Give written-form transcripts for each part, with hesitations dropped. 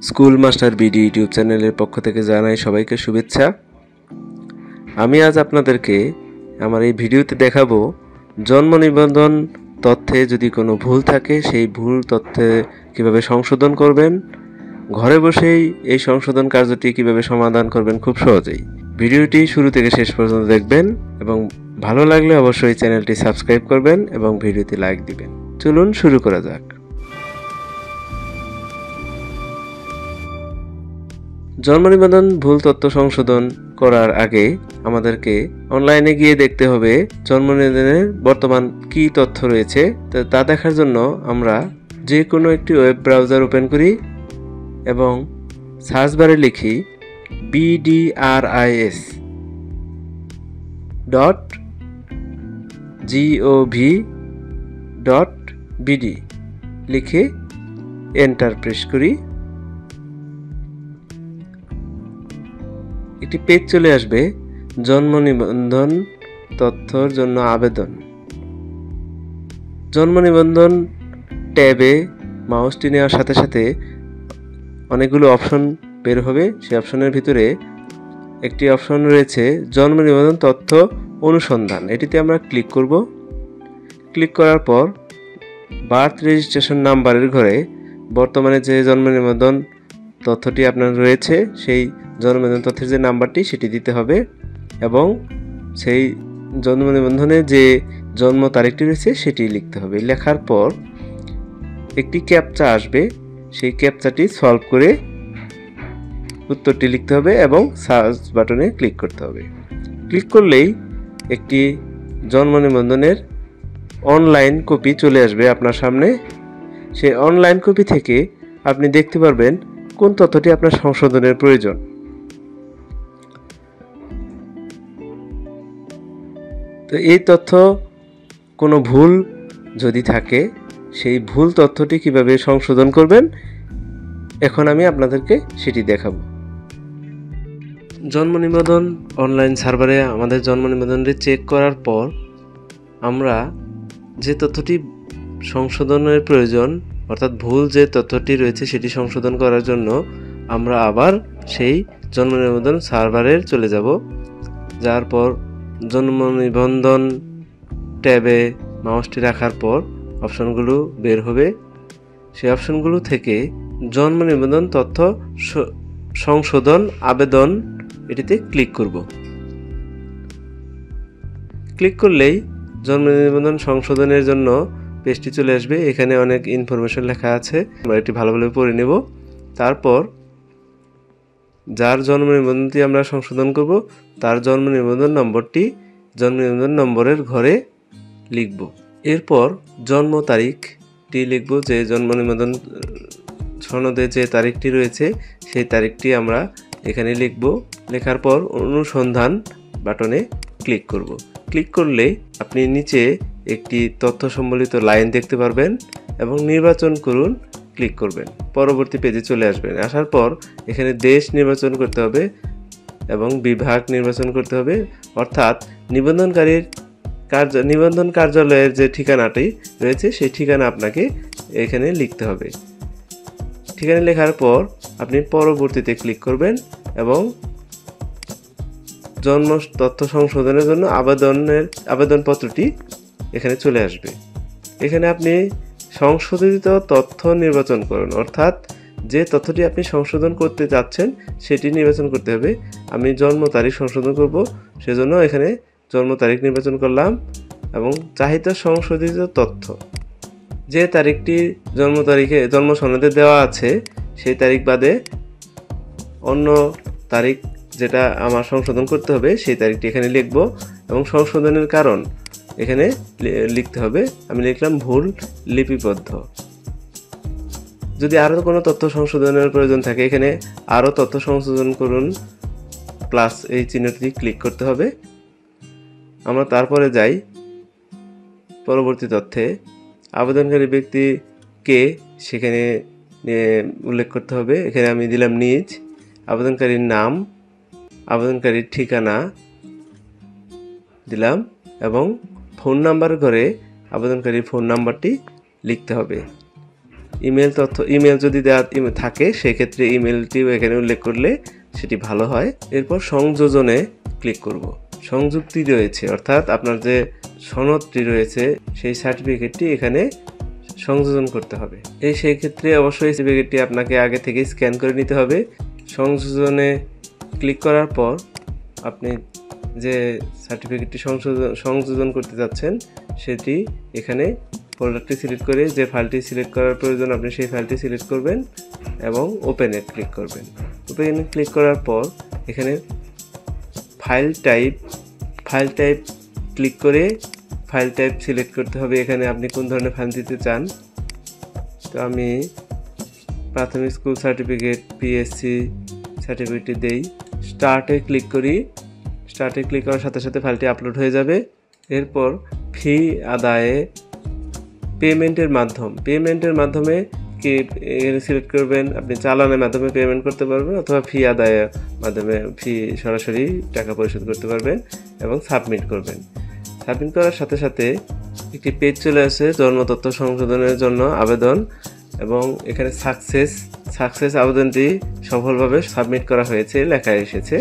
School master BD YouTube চ্যানেলের পক্ষ থেকে জানাই সবাইকে শুভেচ্ছা। আমি আজ আপনাদেরকে আমার এই ভিডিওতে দেখাবো জন্ম নিবন্ধন তথ্যে যদি কোনো ভুল থাকে সেই ভুল তথ্যে কিভাবে সংশোধন করবেন, ঘরে বসেই এই সংশোধন কার্যটি কিভাবে সমাধান করবেন খুব সহজেই। ভিডিওটি শুরু থেকে শেষ পর্যন্ত দেখবেন এবং ভালো লাগলে অবশ্যই চ্যানেলটি সাবস্ক্রাইব করবেন এবং ভিডিওতে লাইক দিবেন। চলুন শুরু করা যাক। জন্ম নিবন্ধন ভুল তথ্য সংশোধন করার আগে আমাদেরকে অনলাইনে গিয়ে দেখতে হবে জন্ম নিবন্ধনের বর্তমান কি তথ্য রয়েছে। তা দেখার জন্য আমরা যে কোনো একটি ওয়েব ব্রাউজার ওপেন করি এবং সার্চ বারে লিখি bdris.gov.bd লিখে এন্টার প্রেস করি। একটি পেজ চলে আসবে, জন্ম নিবন্ধন তথ্যর জন্য আবেদন। জন্ম নিবন্ধন ট্যাবে মাউসটি নেওয়ার সাথে সাথে অনেকগুলো অপশন বের হবে। সেই অপশনের ভিতরে একটি অপশন রয়েছে জন্ম নিবন্ধন তথ্য অনুসন্ধান। এটিতে আমরা ক্লিক করব। ক্লিক করার পর বার্থ রেজিস্ট্রেশন নাম্বারের ঘরে বর্তমানে যে জন্ম নিবন্ধন তথ্যটি আপনার রয়েছে সেই জন্ম নিবন্ধন তথ্যের যে নাম্বারটি সেটি দিতে হবে এবং সেই জন্ম নিবন্ধনে যে জন্ম তারিখটি রয়েছে সেটি লিখতে হবে। লেখার পর একটি ক্যাপচা আসবে, সেই ক্যাপচাটি সলভ করে উত্তরটি লিখতে হবে এবং সার্চ বাটনে ক্লিক করতে হবে। ক্লিক করলেই একটি জন্ম নিবন্ধনের অনলাইন কপি চলে আসবে আপনার সামনে। সেই অনলাইন কপি থেকে আপনি দেখতে পারবেন কোন তথ্যটি আপনার সংশোধনের প্রয়োজন। তো এই তথ্য কোনো ভুল যদি থাকে সেই ভুল তথ্যটি কিভাবে সংশোধন করবেন এখন আমি আপনাদেরকে সেটি দেখাবো। জন্ম নিবন্ধন অনলাইন সার্ভারে আমাদের জন্ম নিবন্ধনটি চেক করার পর আমরা যে তথ্যটি সংশোধনের প্রয়োজন অর্থাৎ ভুল যে তথ্যটি রয়েছে সেটি সংশোধন করার জন্য আমরা আবার সেই জন্ম নিবন্ধন সার্ভারে চলে যাব। যাওয়ার পর জন্ম নিবন্ধন ট্যাবে মাউসটি রাখার পর অপশনগুলো বের হবে। সেই অপশনগুলো থেকে জন্ম নিবন্ধন তথ্য সংশোধন আবেদন এটিতে ক্লিক করব। ক্লিক করলেই জন্ম নিবন্ধন সংশোধনের জন্য পেজটি চলে আসবে। এখানে অনেক ইনফরমেশন লেখা আছে, আমরা এটি ভালোভাবে পড়ে নেব। তারপর যার জন্ম নিবন্ধনটি আমরা সংশোধন করব তার জন্ম নিবন্ধন নম্বরটি জন্ম নিবন্ধন নম্বরের ঘরে লিখব। এরপর জন্ম তারিখটি লিখব, যে জন্ম নিবন্ধন সনদে যে তারিখটি রয়েছে সেই তারিখটি আমরা এখানে লিখব। লেখার পর অনুসন্ধান বাটনে ক্লিক করব। ক্লিক করলে আপনি নিচে একটি তথ্য সম্বলিত লাইন দেখতে পারবেন এবং নির্বাচন করুন ক্লিক করবেন। পরবর্তী পেজে চলে আসবেন। আসার পর এখানে দেশ নির্বাচন করতে হবে এবং বিভাগ নির্বাচন করতে হবে, অর্থাৎ নিবন্ধনকারীর নিবন্ধন কার্যালয়ের যে ঠিকানাটি রয়েছে সেই ঠিকানা আপনাকে এখানে লিখতে হবে। ঠিকানা লেখার পর আপনি পরবর্তীতে ক্লিক করবেন এবং জন্ম তথ্য সংশোধনের জন্য আবেদনপত্রটি এখানে চলে আসবে। এখানে আপনি সংশোধিত তথ্য নির্বাচন করুন, অর্থাৎ যে তথ্যটি আপনি সংশোধন করতে যাচ্ছেন সেটি নির্বাচন করতে হবে। আমি জন্ম তারিখ সংশোধন করব, সেজন্য এখানে জন্ম তারিখ নির্বাচন করলাম এবং চাহিদা সংশোধিত তথ্য যে তারিখটি জন্ম সনদে দেওয়া আছে সেই তারিখ বাদে অন্য তারিখ যেটা আমার সংশোধন করতে হবে সেই তারিখটি এখানে লিখব এবং সংশোধনের কারণ এখানে লিখতে হবে। আমি লিখলাম ভুল লিপিবদ্ধ। যদি আরও কোনো তথ্য সংশোধনের প্রয়োজন থাকে এখানে আরও তথ্য সংশোধন করুন প্লাস এই চিহ্নটি ক্লিক করতে হবে। আমরা তারপরে যাই পরবর্তী তথ্যে। আবেদনকারী ব্যক্তি কে সেখানে উল্লেখ করতে হবে। এখানে আমি দিলাম নিজ, আবেদনকারীর নাম, আবেদনকারীর ঠিকানা দিলাম এবং ফোন নাম্বার ঘরে আবেদনকারীর ফোন নাম্বারটি লিখতে হবে। ইমেল যদি দেওয়া থাকে সেক্ষেত্রে ইমেলটিও এখানে উল্লেখ করলে সেটি ভালো হয়। এরপর সংযোজনে ক্লিক করব। সংযুক্তি রয়েছে, অর্থাৎ আপনার যে সনদটি রয়েছে সেই সার্টিফিকেটটি এখানে সংযোজন করতে হবে। সেই ক্ষেত্রে অবশ্যই সার্টিফিকেটটি আপনাকে আগে থেকে স্ক্যান করে নিতে হবে। সংযোজনে ক্লিক করার পর আপনি যে সার্টিফিকেটটি সংযোজন করতে যাচ্ছেন সেটি এখানে ফোল্ডারটি সিলেক্ট করে যে ফাইলটি সিলেক্ট করার প্রয়োজন আপনি সেই ফাইলটি সিলেক্ট করবেন এবং ওপেনে ক্লিক করবেন। ওপেনে ক্লিক করার পর এখানে ফাইল টাইপ ক্লিক করে ফাইল টাইপ সিলেক্ট করতে হবে। এখানে আপনি কোন ধরনের ফাইল দিতে চান। তো আমি প্রাথমিক স্কুল সার্টিফিকেট পিএসসি সার্টিফিকেটটি দেই। স্টার্টে ক্লিক করি। স্টার্টে ক্লিক করার সাথে সাথে ফাইলটি আপলোড হয়ে যাবে। এরপর ফি আদায়ে পেমেন্টের মাধ্যমে কি সিলেক্ট করবেন। আপনি চালানের মাধ্যমে পেমেন্ট করতে পারবেন অথবা ফি আদায়ের মাধ্যমে সরাসরি টাকা পরিশোধ করতে পারবেন এবং সাবমিট করবেন। সাবমিট করার সাথে সাথে একটি পেজ চলে আসে জন্ম তথ্য সংশোধনের জন্য আবেদন, এবং এখানে সাকসেস আবেদনটি সফলভাবে সাবমিট করা হয়েছে লেখা এসেছে।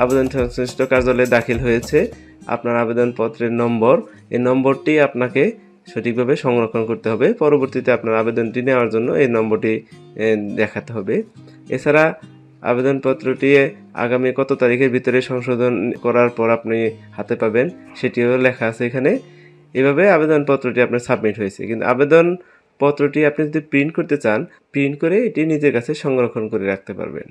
আবেদন সংশ্লিষ্ট কার্যালয়ে দাখিল হয়েছে। আপনার আবেদনপত্রের নম্বর, এই নম্বরটি আপনাকে সঠিকভাবে সংরক্ষণ করতে হবে। পরবর্তীতে আপনার আবেদনটি নেওয়ার জন্য এই নম্বরটি দেখাতে হবে। এছাড়া আবেদনপত্রটি আগামী কত তারিখের ভিতরে সংশোধন করার পর আপনি হাতে পাবেন সেটিও লেখা আছে এখানে। এভাবে আবেদনপত্রটি আপনার সাবমিট হয়েছে। কিন্তু আবেদনপত্রটি আপনি যদি প্রিন্ট করতে চান, প্রিন্ট করে এটি নিজের কাছে সংরক্ষণ করে রাখতে পারবেন।